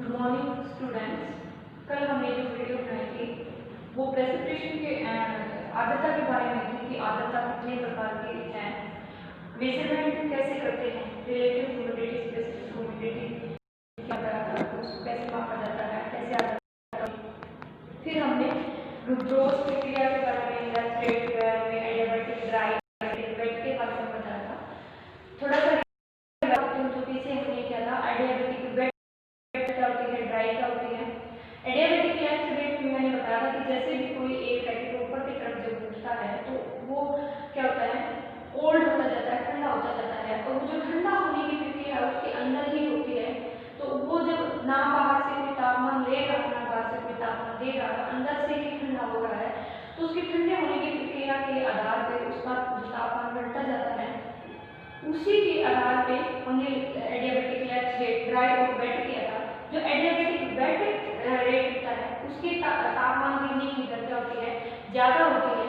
Good morning students. कल हमने जो वीडियो बनाई थी वो प्रेसिपिटेशन के आर्द्रता के बारे में थी कि आर्द्रता कितने प्रकार की है, मेजरमेंट कैसे करते हैं, रिलेटिव ह्यूमिडिटी, स्पेसिफिक ह्यूमिडिटी क्या होता है, उसको कैसे मापा जाता है, कैसे आता है। फिर हमने रूब्रोस प्रक्रिया के बारे में, रेट के बारे में, एडियाबैटिक, ड्राई, वेट के बारे में बताया था। थोड़ा सा जो पीछे हमने किया था, एडियाबैटिक वेट क्या होती है, ड्राई क्या होती है। एडियाबैटिक लेफ्ट वेट में मैंने बताया था कि जैसे भी कोई एक पैकेट ऊपर की तरफ जब उठता है तो वो क्या होता है, कोल्ड होता जाता है, ठंडा होता जाता है, और वो जो ठंडा होने की प्रक्रिया है उसके अंदर ही होती है। तो वो जब ना बाहर से कोई तापमान लेगा ना बाहर से कोई तापमान देगा, अंदर से ही ठंडा हो रहा है, तो उसके ठंडे होने की प्रक्रिया के आधार पर उसका तापमान बढ़ता जाता है। उसी के आधार पे हमने एडियाबैटिक लेफ्ट, ड्राई और वेट किया था। जो एडियाबैटिक वेट रेट होता है उसके तापमान गिरने की दर क्या होती है, ज़्यादा होती है,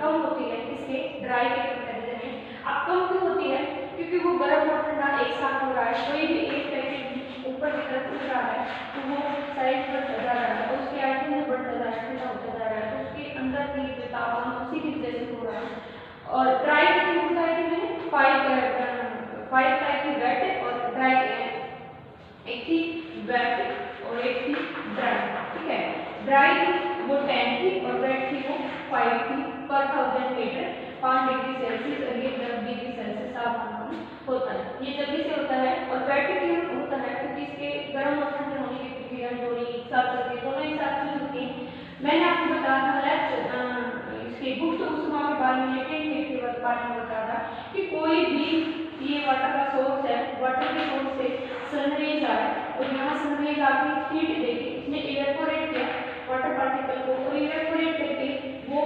कम होती है इससे ड्राई के कंपेरिजन में। अब कम क्यों होती है, क्योंकि वो गर्म और ठंडा एक साथ हो रहा है। कोई भी एक पैकेट ऊपर की तरफ उठ रहा है तो वो साइज बढ़ता जा रहा है, उसके आगे में बढ़ता जा रहा है, ठंडा होता जा रहा है, तो उसके अंदर की जो तापमान उसी की वजह से हो रहा है। और ड्राई कितनी बताई थी मैंने, 5 टाइप की वेट और ड्राई, एक थी वेट और एक थी ड्राई, ठीक है। ड्राई थी वो 10 थी और वेट थी वो 5 थी पर 1000 मीटर 5 डिग्री सेल्सियस, और ये 10 डिग्री सेल्सियस तापमान होता है। ये जल्दी से होता है। और वेट क्यों होता है, क्योंकि इसके गर्म और ठंडे होने की प्रक्रिया दोनों एक साथ होती है, दोनों एक साथ क्यों होती है। मैंने आपको बताया था इसके गुप्त ऊष्मा के बारे में, लेटेंट हीट के बारे में बताया था कि कोई भी ये वाटर का सोर्स है, वाटर के सोर्स से सनरेज आए और यहाँ सनरेज आके हीट देके इसने इवेपोरेट किया वाटर पार्टिकल को, और इवेपोरेट करके वो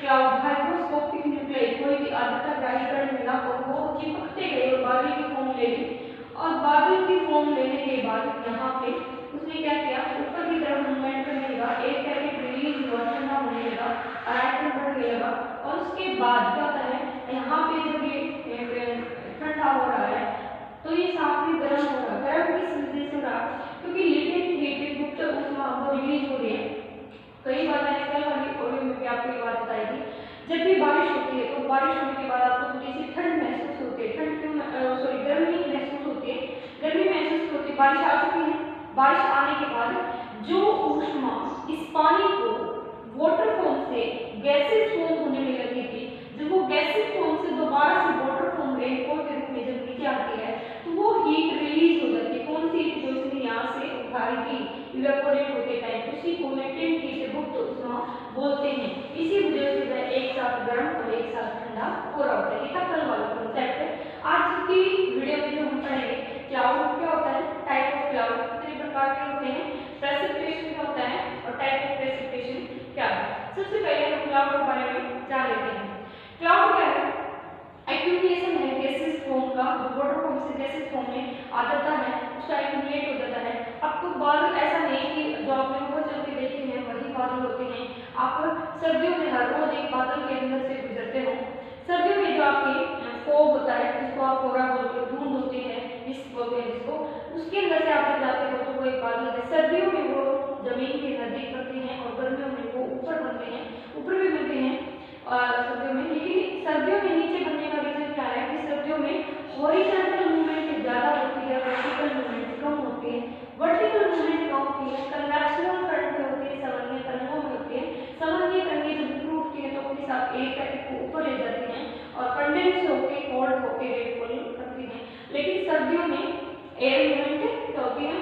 क्या हाइग्रोस्कोपिक न्यूक्लियाई, कोई भी आर्द्रता ग्राही कण मिला और वो चिपकते गए और बादल की फॉर्म ले ली। और बादल की फॉर्म लेने के बाद यहाँ पे उसने क्या किया, ऊपर की तरफ मूवमेंट करने लगा, एक पैकेट रिलीज हुआ, ठंडा होने लगा, आयतन बढ़ने लगा, और उसके बाद क्या होता है, यहाँ पे जब ये ठंडा हो रहा है तो ये साथ में गर्म हो रहा है। गर्म किस वजह से हो रहा है, क्योंकि लेटेंट हीट गुप्त ऊष्मा वो रिलीज हो रही है। कई बार मैंने कल वाली ऑडियो में भी आपको ये बात बताई थी, जब भी बारिश होती है तो बारिश होने के बाद आपको थोड़ी सी ठंड महसूस होती है, ठंड क्यों सॉरी गर्मी महसूस होती है, गर्मी महसूस होती है। बारिश आ चुकी है, बारिश आने के बाद जो ऊष्मा इस पानी को वाटर फॉर्म से गैसेस फॉर्म होने में लगी थी, जब वो गैसेस फॉर्म से दोबारा से वाटर फॉर्म रेनफॉल के रूप में जब नीचे आती है तो वो हीट रिलीज हो जाती है। कौन सी हीट, जो इसने यहाँ से उठाई थी इवेपोरेट होते टाइम, उसी को लेटेंट हीट गुप्त ऊष्मा बोलते हैं। इसी वजह से वह एक साथ गर्म और एक साथ ठंडा हो रहा होता है। ये था कल वाला कॉन्सेप्ट। आज की वीडियो में जो हम पढ़ेंगे, क्लाउड क्या होता है, टाइप ऑफ क्लाउड कितने प्रकार के होते हैं, प्रेसिपिटेशन क्या होता है और टाइप ऑफ प्रेसिपिटेशन क्या है। सबसे पहले हम क्लाउड के बारे में जान लेते हैं। क्लाउड क्या है, एक्यूमुलेशन है गैसेस फॉर्म का, जो वाटर फॉर्म से गैसेस फॉर्म में आ जाता है, उसका एक्यूमुलेट हो जाता है। आपको बादल ऐसा नहीं कि जो आपने ऊपर चल के देखे हैं वही बादल होते हैं, आप सर्दियों में हर रोज एक बादल के अंदर से गुजरते हो। सर्दियों में जो आपके फॉग होता है, जिसको आप कोहरा बोलते हो, धुंध होती है मिस्ट बोलते हैं जिसको, उसके अंदर से आप जब जाते हो तो वो एक बादल है। सर्दियों में वो जमीन के नजदीक बनते हैं और गर्मियों में वो ऊपर बनते हैं, ऊपर भी बनते हैं सर्दियों में। लेकिन सर्दियों में नीचे बनने का रीजन क्या है कि सर्दियों में हॉरिजॉन्टल मूवमेंट ज़्यादा होती है, वर्टिकल मूवमेंट कम होती है। वर्टिकल मूवमेंट कम होती है, कन्वेक्शनल करंट में होती है, सामान्य तरंगों में होती है। सामान्य तरंगें जब ऊपर उठती है तो अपने साथ एक पैकेट को ऊपर ले जाती हैं और कंडेंस होकर कोल्ड होकर रेनफॉल करती हैं। लेकिन सर्दियों में एयर मूवमेंट क्या होती है,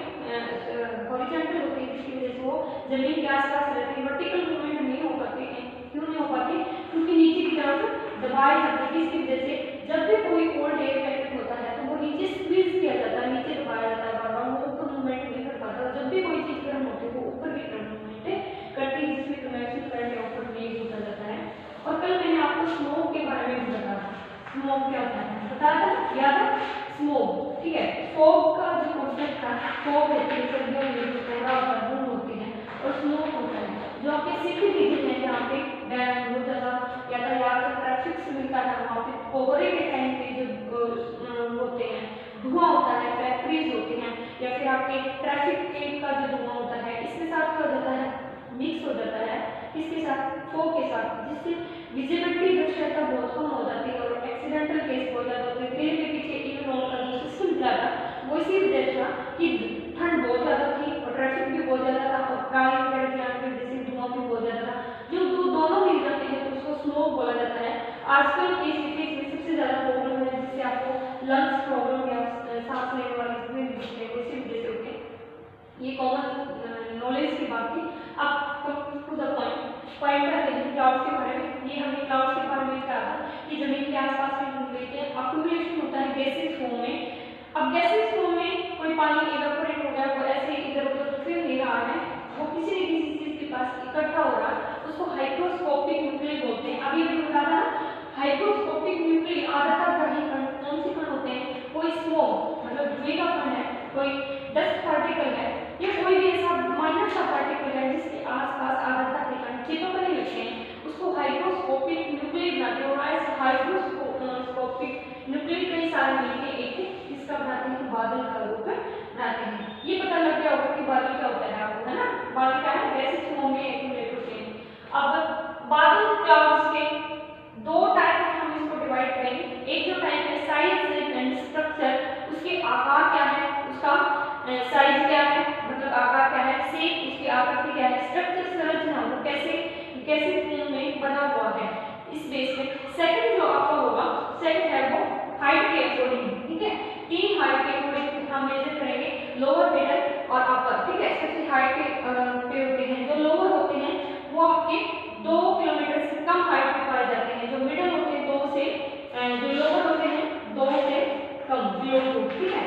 हॉरिजॉन्टल होती है, जिसकी वजह से वो जमीन के आसपास रहती है। वर्टिकल मूवमेंट नहीं हो पाती है। क्यों नहीं हो पाती, क्योंकि नीचे की तरफ दबाए जाते हैं। इसकी वजह से जब भी कोई कोल्ड एयर पैकेट होता है तो वो नीचे स्क्वीज किया जाता है, नीचे दबाया जाता है, बार-बार वो ऊपर मूवमेंट नहीं कर पाता। जब भी कोई चीज गर्म होती है वो ऊपर की तरफ मूवमेंट करती है, जिसमें कन्वेक्शन करंट ऊपर रिलीज होता जाता है। और कल मैंने आपको स्मोक के बारे में भी बताया था, स्मोक क्या होता है बताया था, याद है स्मोक, ठीक है। फॉग का जो कॉन्सेप्ट था, फॉग होती है सर्दियों में जो कोहरा और धुंध होती है, और स्मोक होता है जो आपके सिटी रीजन है जहाँ पे बहुत ज़्यादा यातायात का ट्रैफिक मिलता है, वहाँ पे कोहरे के टाइम पे जो होते हैं, धुआं होता है, फैक्ट्रीज होती हैं या फिर फिर आपके ट्रैफिक के का जो धुआं होता है इसके साथ क्या हो जाता है, मिक्स हो जाता है इसके साथ, फॉग के साथ, जिससे विजिबिलिटी दृश्यता बहुत कम हो जाती है और एक्सीडेंटल केस बहुत ज़्यादा होते हैं। ट्रेन के पीछे इवन रोड का जो सिस्टम चला था वो इसी वजह से था कि ठंड बहुत ज़्यादा थी और ट्रैफिक भी बहुत ज़्यादा था और गाड़ी वगैरह चलाने की वजह से धुआं भी बहुत ज़्यादा था। जो दोनों मिल जाते हैं तो उसको स्मोक बोला जाता है। आजकल की सिटीज में सबसे ज़्यादा प्रॉब्लम है जिससे आपको लंग्स प्रॉब्लम या सांस लेने वाली जितने भी दिखते हैं इसी वजह से होते हैं। ये कॉमन नॉलेज की बात थी। अब टू द पॉइंट आते हैं क्लाउड्स के बारे में। ये हमने क्लाउड्स के बारे में कहा था कि जमीन के आसपास में हम देखते हैं अक्यूमुलेशन होता है गैसेस फॉर्म में। अब गैसेस फॉर्म में कोई पानी इवेपोरेट हो गया, वो ऐसे इधर उधर फिर नहीं रहा है, वो किसी न किसी चीज के पास इकट्ठा हो रहा है, उसको हाइग्रोस्कोपिक न्यूक्ली बोलते हैं। अभी अभी बता था हाइग्रोस्कोपिक न्यूक्ली आधार कौन से कण होते हैं, कोई स्मोक मतलब धुएं का कण है, कोई डस्ट पार्टिकल है, या कोई भी ऐसा माइनर सा पार्टिकल है जिसके आसपास आधार के कण चिपकने लगते हैं, उसको हाइग्रोस्कोपिक न्यूक्ली बनाते हैं। और ऐसे हाइग्रोस्कोपिक न्यूक्ली कई सारे मिलकर एक इसका बनाते हैं, बादल का रूप बनाते हैं। ये पता लग गया होगा कि बादल क्या होता है आपको, है ना। बादल क्या है, गैसेस फॉर्म में एक्यूमुलेट होते हैं। अब बादल क्लाउड्स के दो टाइप में हम इसको डिवाइड करेंगे। एक जो टाइप है साइज एंड स्ट्रक्चर, उसके आकार क्या है, उसका साइज क्या है मतलब आकार क्या है, शेप उसकी आकृति क्या है, स्ट्रक्चर संरचना वो कैसे फॉर्म में बना हुआ है, इस बेस पे। सेकंड जो आपका होगा, सेकंड है वो हाइट के अकॉर्डिंग, ठीक है। तीन हाइट के अकॉर्डिंग हम मेजर करेंगे, लोअर, मिडल और अपर, ठीक है। सबसे हाइट पे होते हैं जो लोअर होते हैं वो आपके 2 किलोमीटर से कम हाइट पे पाए जाते हैं, जो मिडल होते हैं 2 से, जो लोअर होते हैं 2 से कम, 0 to, ठीक है।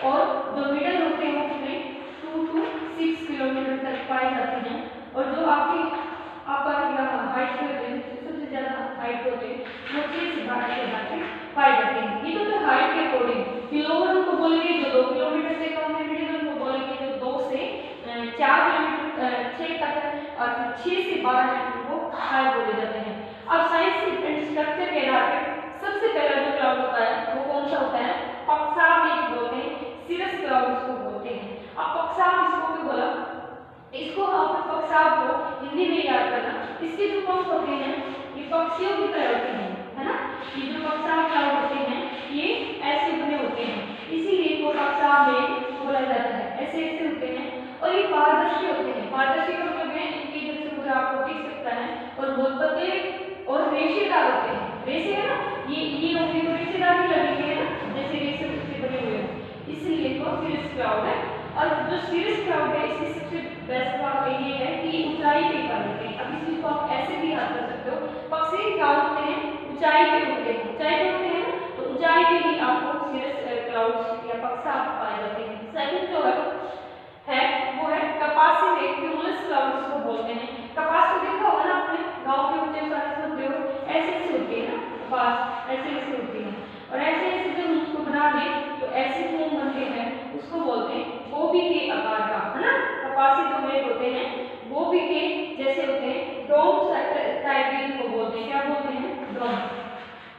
और जो मिडल होते हैं वो कितने 2 to 6 किलोमीटर तक पाए जाते हैं। और जो आपके अपर या हाइट पे होते हैं, सबसे ज्यादा हाइट होते हैं वो 6 से 12 किलोमीटर पाए जाते हैं। ये तो हाइट के अकॉर्डिंग। लोअर को बोलेंगे जो 2 किलोमीटर से कम है, मिडिल को बोलेंगे जो 2 से 4 किलोमीटर 6 तक है, और 6 से 12 है वो हाई बोले जाते हैं। अब साइज एंड स्ट्रक्चर के आधार पर सबसे पहला जो क्लाउड होता है वो कौन सा होता है, पक्षाभ बोलते हैं, सिरस क्लाउड इसको बोलते हैं। अब पक्षाभ इसको भी बोला, इसको आप पक्षाभ को हिंदी में याद करना। इसके जो पंख होते हैं ये पक्षियों की तरह होते हैं, है ना। ये जो पक्षाभ क्लाउड होते हैं ये ऐसे बने होते हैं, इसीलिए इनको पक्षाभ में बोला जाता है, ऐसे ऐसे होते हैं। और ये पारदर्शी होते हैं, पारदर्शी का मतलब है इनकी जैसे पूरा आपको दिख सकता है, और बहुत पतले और रेशेदार होते हैं। रेशे है ना, ये होंगे तो रेशेदार ही लगेंगे ना, जैसे रेशे से बने हुए हैं, इसलिए इनको सिरस क्लाउड है। और जो सिरस क्लाउड है इसकी सबसे बेस्ट बात ये है कि ऊंचाई पे पाए जाते हैं। अब इस चीज को आप ऐसे भी याद कर सकते हो, पक्षी क्लाउड होते हैं ऊंचाई पे होते हैं, ऊंचाई पे होते हैं ना, तो ऊंचाई पे ही आपको सिरस क्लाउड या पक्षाभ पाए जाते हैं। सेकंड जो है वो है कपासी में क्यूमुलस क्लाउड इसको बोलते हैं। कपास को देखा होगा ना आपने, गांव के ऊंचे सारे होते हो ऐसे ऐसे होती है ना, कपास ऐसे ऐसे होती है, और ऐसे ऐसे जब हम उसको बना दें तो ऐसे फॉर्म बनते हैं, उसको बोलते हैं गोभी के आकार का, है ना। कपासी जो मेघ होते हैं गोभी के जैसे होते हैं, डोम टाइप को बोलते हैं, क्या बोलते हैं, डोम।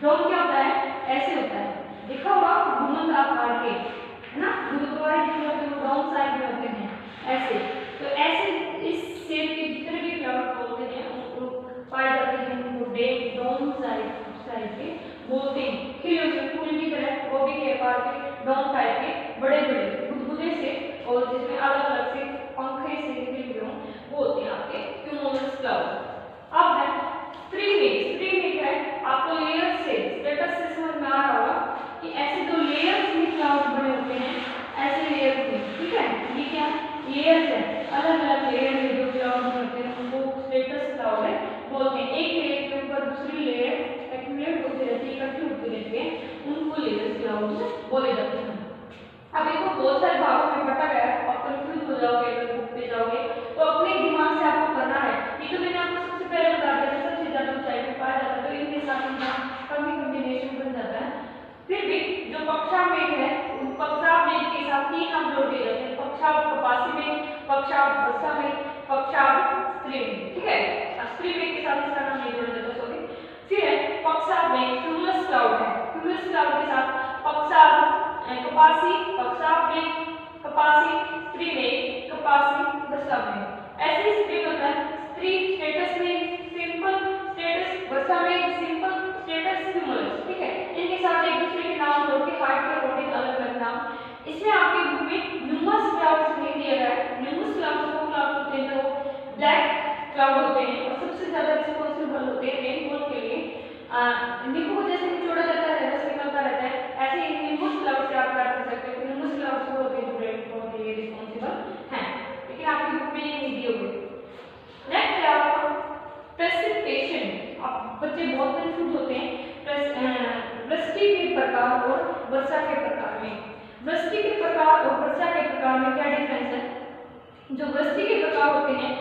डोम क्या होता है, ऐसे होता है, देखा होगा घुमंद आकार के, है ना, गुरुद्वारे जो होते हैं डोम साइड में होते हैं ऐसे। तो ऐसे इस शेप के जितने भी क्लाउड बोलते हैं उनको पाए जाते हैं, उनको डोम साइड के बोलते हैं। खिले हुए फूल की तरह गोभी के आकार के डोम टाइप के बड़े बड़े गुदगुदे से, और जिसमें अलग अलग से पंखे से निकले हुए हों, वो होते हैं आपके क्यूमुलस क्लाउड। अब है स्ट्रीमेट है, आपको लेयर से स्टेटस से समझ में आ रहा होगा कि ऐसे दो लेयर्स में क्लाउड बने होते हैं, ऐसे लेयर में, ठीक है। ये क्या लेयर्स है, अलग अलग लेयर में जो क्लाउड होते हैं उनको स्टेटस क्लाउड है बोलते हैं। एक लेयर के ऊपर दूसरी लेयर एक्यूमुलेट होती रहती है, इकट्ठी होती रहती है, उनको लेयर क्लाउड बोले जाते हैं। अब इनको बहुत सारे भागों में बांटा गया है, आप कंफ्यूज हो जाओगे अगर बुक पे जाओगे तो अपने दिमाग से आपको करना है। ये तो मैंने आपको सबसे पहले बता दिया, सबसे ज्यादा ऊंचाई पे पाया जाता है, तो इनके साथ इनका कॉम्बिनेशन बन जाता है। फिर भी जो पक्षाभ मेघ है, उन पक्षाभ मेघ के साथ 3 नाम जोड़ दिए जाते हैं, पक्षाभ कपासी मेघ, पक्षाभ वर्षा मेघ, पक्षाभ स्त्री मेघ, ठीक है। स्त्री मेघ के साथ इसका नाम नहीं जोड़ा जाता, सॉरी। फिर है पक्षाभ मेघ क्यूमुलस क्लाउड है, क्यूमुलस क्लाउड के साथ पक्षाभ कपासी, पक्षाभ मेघ, कपासी वर्षा में। ऐसे स्त्री होता है, स्त्री स्टेटस में सिंपल स्टेटस, वर्षा में सिंपल स्टेटस स्टिमुलस, ठीक है। इनके साथ एक दूसरे के नाम जोड़ के हाइट के अकॉर्डिंग अलग अलग नाम। इसमें आपके बुक में न्यूमस क्लाउड्स नहीं दिया गया है। न्यूमस क्लाउड्स वो क्लाउड्स होते हैं जो ब्लैक क्लाउड होते हैं और सबसे ज्यादा रिस्पॉन्सिबल होते हैं रेनफॉल के लिए। नींबू को जैसे निचोड़ा जाता है रस निकलता रहता है, ऐसे ही न्यूमस क्लाउड से आप क्या कर सकते हो, न्यूमस क्लाउड्स वो होते हैं जो रेनफॉल के लिए रिस्पॉन्सिबल हैं, लेकिन आपकी बुक में ये नहीं दिए हुए। नेक्स्ट है आपका प्रेसिपिटेशन। आप बच्चे बहुत कंफ्यूज होते हैं वृष्टि के प्रकार और वर्षा के प्रकार में। वृष्टि के प्रकार और वर्षा के प्रकार में क्या डिफरेंस है? जो वृष्टि के प्रकार होते हैं,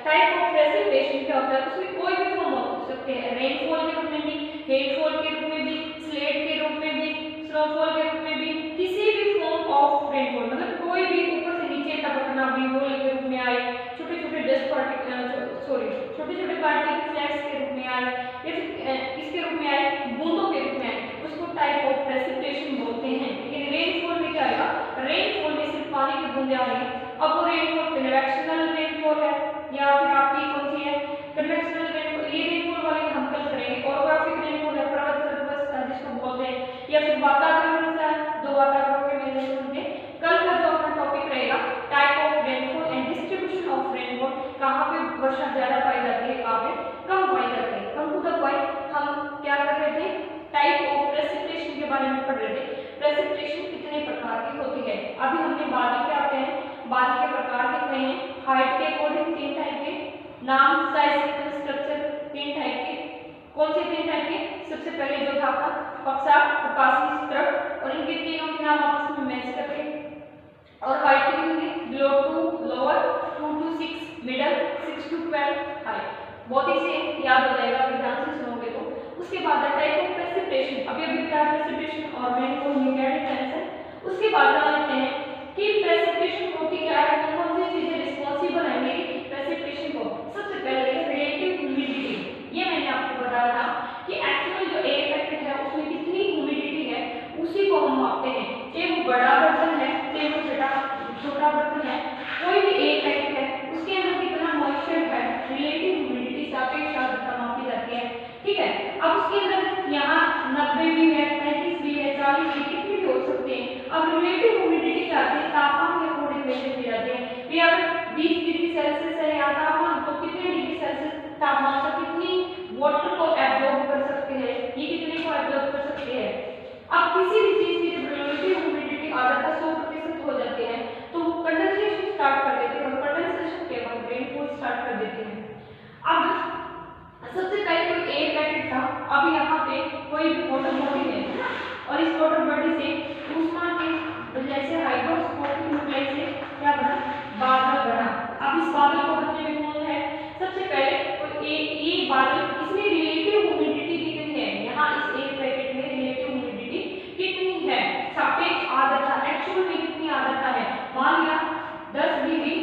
टाइप ऑफ प्रेसिपिटेशन क्या होता है, उसमें कोई भी फॉर्म हो सकते हैं, रेनफॉल के रूप में भी, हेटफॉल के रूप में भी, स्लेट के रूप में भी, स्नोफॉल के रूप में भी, किसी भी फॉर्म ऑफ रेनफॉल, मतलब कोई भी ऊपर से नीचे टपकना भी वो के रूप में आए, छोटे छोटे डस्ट पार्टिकल, सॉरी छोटे छोटे पार्टिकल फ्लैक्स के रूप में आए, या फिर इसके रूप में आए, बूंदों के रूप में आए, उसको टाइप ऑफ प्रेसिपिटेशन बोलते हैं। लेकिन रेनफॉल में क्या आएगा, रेनफॉल में सिर्फ पानी की बूंदें आ रही, अब वो रेनफॉल कन्वेक्शनल रेनफॉल है या फिर आपकी कौन सी है, कन्वेक्शनल रेनफॉल, ये रेनफॉल वाले हम कल करेंगे। ऑरोग्राफिक रेनफॉल है, पर्वत वर्षा जिसको बोलते हैं, या फिर वातावरण वर्षा है, दो वातावरण के मेजर होंगे। कल का जो अपना टॉपिक रहेगा type of rainfall and distribution of rainfall, कहाँ पे वर्षा ज्यादा पाई जाती है, कहाँ पे कम पाई जाती है। कम टू द पॉइंट हम क्या कर रहे थे, टाइप ऑफ प्रेसिपिटेशन के बारे में पढ़ रहे थे। प्रेसिपिटेशन कितने प्रकार की होती है, अभी हमने बादल क्या होते हैं, बादल के प्रकार देख रहे हैं, हाइट के अकॉर्डिंग 3 टाइप के, नाम, साइज, स्ट्रक्चर 3 टाइप के। कौन से 3 टाइप के? सबसे पहले जो था आपका बक्सा, उपासी, स्ट्रप, और इनके तीनों के नाम आपस में मैच करके, और हाइट कितनी होगी, below two lower, 2 to 6 middle, 6 to 12 height. बहुत ही से याद हो जाएगा अगर ध्यान से सुनोगे तो। उसके बाद टाइप ऑफ प्रेसिपिटेशन, अभी प्रेसिपिटेशन और रेनफॉल में क्या डिफरेंस है, उसके बाद जान लेते हैं कि प्रेसिपिटेशन होती क्या है, कौन सी चीजें रिस्पॉन्सिबल है मेरी प्रेसिपिटेशन को। सबसे पहले रिलेटिव ह्यूमिडिटी, ये मैंने आपको बताया था कि एक्चुअल जो एयर पैकेट है उसमें कितनी ह्यूमिडिटी है उसी को हम मापते हैं, चाहे वो बड़ा बर्तन है चाहे वो छोटा बर्तन है, कोई भी एयर पैकेट है उसके अंदर कितना मॉइस्चर है, रिलेटिव ह्यूमिडिटी सापेक्ष आर्द्रता मापी जाती है, ठीक है। अब उसके अंदर यहाँ 90 भी है, 35 भी है, 40 भी, कितनी भी हो सकते हैं। अब रिलेटिव ह्यूमिडिटी क्या आती है, तापमान के अकॉर्डिंग मेजर किए जाते हैं। ये अगर 20 डिग्री सेल्सियस है यहाँ तापमान, तो कितने डिग्री सेल्सियस तापमान से कितनी वाटर को एब्जॉर्ब कर सकते हैं, ये कितने को एब्जॉर्ब कर सकते हैं। अब किसी भी चीज की जब रिलेटिव ह्यूमिडिटी आधा 100% हो जाते हैं तो वो कंडेंसेशन स्टार्ट कर देते हैं, और कंडेंसेशन के बाद रेनफॉल स्टार्ट कर देते हैं। अब सबसे पहले कोई एयर पैकेट था, अब यहाँ पे कोई भी वाटर बॉडी है और इस वाटर बॉडी से ऊष्मा के वजह से हाइड्रोस्कोपिक न्यूक्लियस से क्या बना, बादल बना। अब इस बादल को बनने में कौन है, सबसे पहले कोई एक बादल, इसमें रिलेटिव ह्यूमिडिटी कितनी है, यहाँ इस एयर पैकेट में रिलेटिव ह्यूमिडिटी कितनी है, सापेक्ष आर्द्रता एक्चुअल में कितनी आर्द्रता है, मान लिया 10 डिग्री,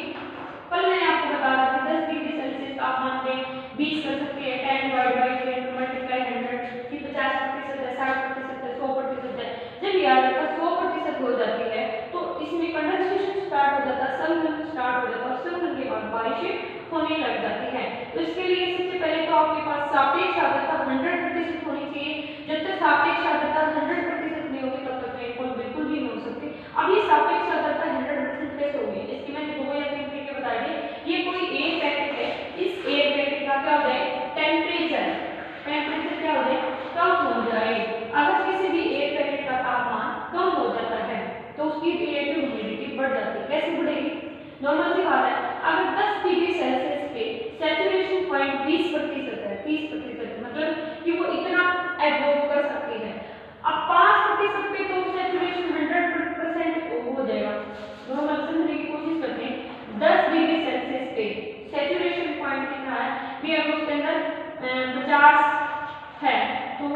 कल मैंने आपको बताया था 10 डिग्री सेल्सियस तापमान पे 20 कर सकते हैं, 10 डिवाइड बाय 10 मल्टीप्लाई 100, कि 50% है, 60% है, 100% है। जब ये आर्द्रता 100% हो जाती है तो इसमें कंडेंसेशन स्टार्ट हो जाता है, संघनन स्टार्ट हो जाता है, संघनन के बाद बारिशें होने लग जाती है। तो इसके लिए सबसे पहले तो आपके पास सापेक्ष आर्द्रता 100% होनी चाहिए। जब तक सापेक्ष आर्द्रता 100% नहीं होगी तब तक रेनफॉल बिल्कुल भी नहीं हो सकती। अब ये सापेक्ष आर्द्रता 100% कैसे होगी, इसकी मैंने 2 या 3 तरीके बताए थे। ये कोई एयर पैकेट है, इस एयर पैकेट का क्या हो जाए, टेम्परेचर क्या हो जाए, कम हो जाए। अगर किसी भी एयर पैकेट का तापमान कम हो जाता है तो उसकी रिलेटिव ह्यूमिडिटी बढ़ जाती है। कैसे बढ़ेगी, नॉर्मल सी बात है, अगर 10 डिग्री सेल्सियस पे सैचुरेशन पॉइंट 20% है, 30% मतलब कि वो इतना एब्जॉर्ब कर सकती है। अब 5% पे तो सैचुरेशन 100% हो जाएगा। नॉर्मल समझने की कोशिश करते हैं, 10 डिग्री सेल्सियस पे सैचुरेशन पॉइंट कितना है, भी अगर उसके अंदर 50 है तो